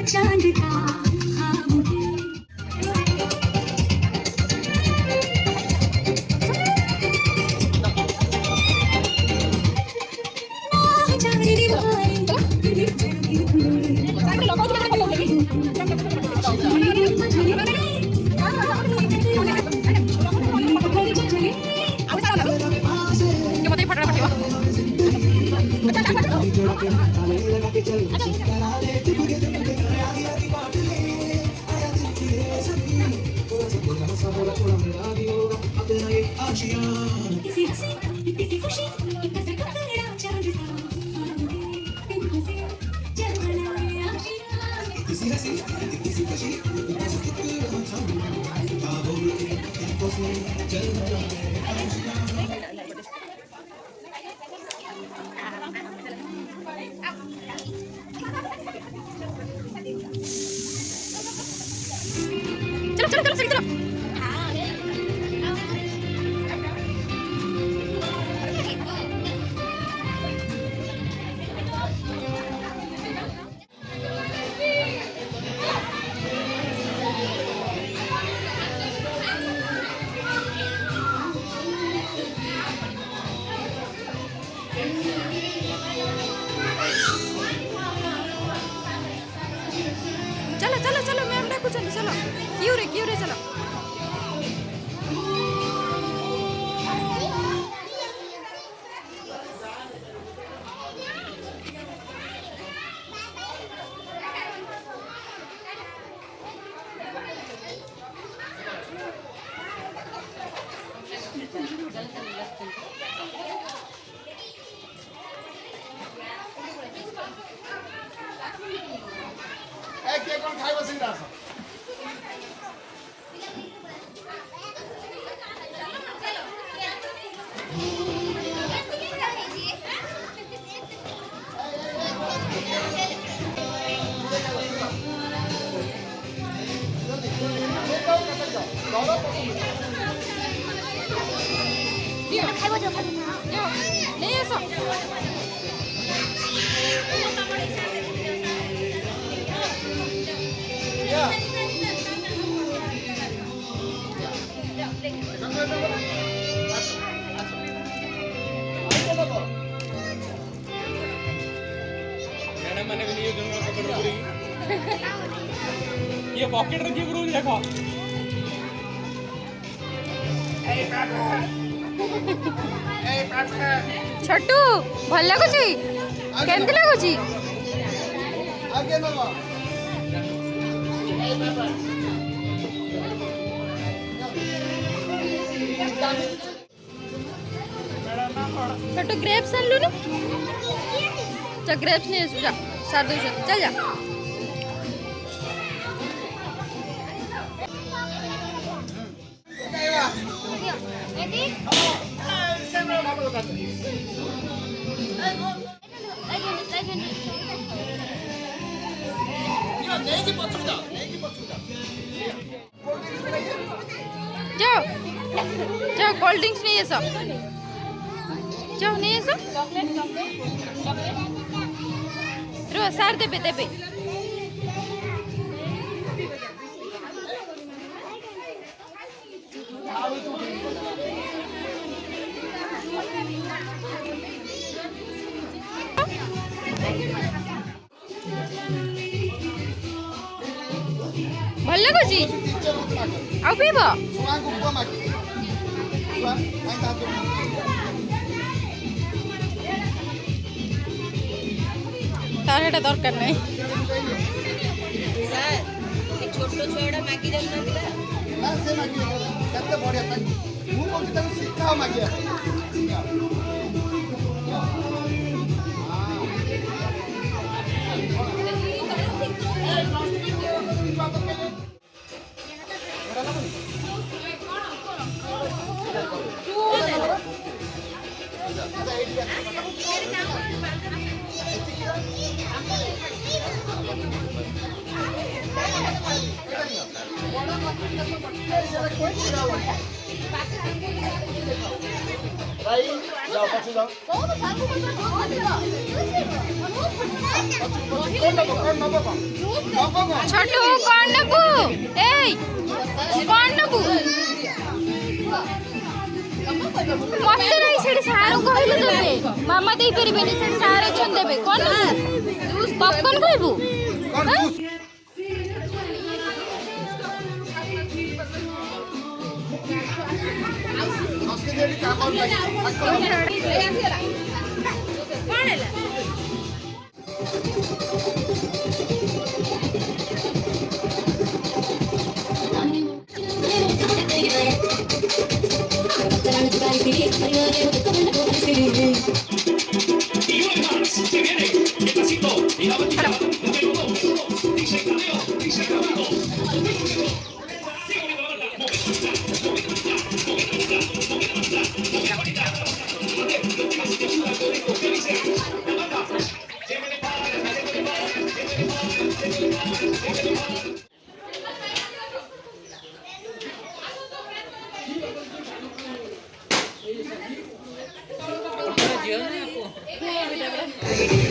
चांद का ख्वाब है। किसी हंसी किसी खुशी किसी टुकड़ा चांद का ख्वाब है। बिन हंसे चल बनाए आशियाँ। किसी हंसी किसी खुशी किसी टुकड़ा चांद का ख्वाब है। बिन हंसे चल बनाए आशियाँ। चलो चलो चलो चलो चलो चलो चलो मैम डाकू चलो चलो क्यों रे चलो ले ऐसा मैडम मैंने भी नहीं ये पॉकेट रखिए गुरु देखो छोटू भल लगुची केमती लगुची छोटू ग्रेप्स आनलु ना चल ग्रेप्स नहीं आसू जा सार दो चल जा जाओ जाओ कोल्ड ड्रिंक्स नहीं है सब जाओ नहीं है सब रो सार देबे देबे भल लगुची आउ पीब तार हेटा दरकार नहीं छोट छुआ मागी जाऊँ ମୁଁ କହୁଛି ତାକୁ ଶିଖାଅ ମାଗିବା ପାଇଁ। भाई जाओ पछे जाओ कौन नबो छोटू कौन नबू एई कौन नबू मते नहीं सेठी सारो कहले देबे मामा देई परिबेनी सेठी सारो चन देबे कोन पॉपकॉर्न खाइबू ଝିଅ ନା ପୁଅ?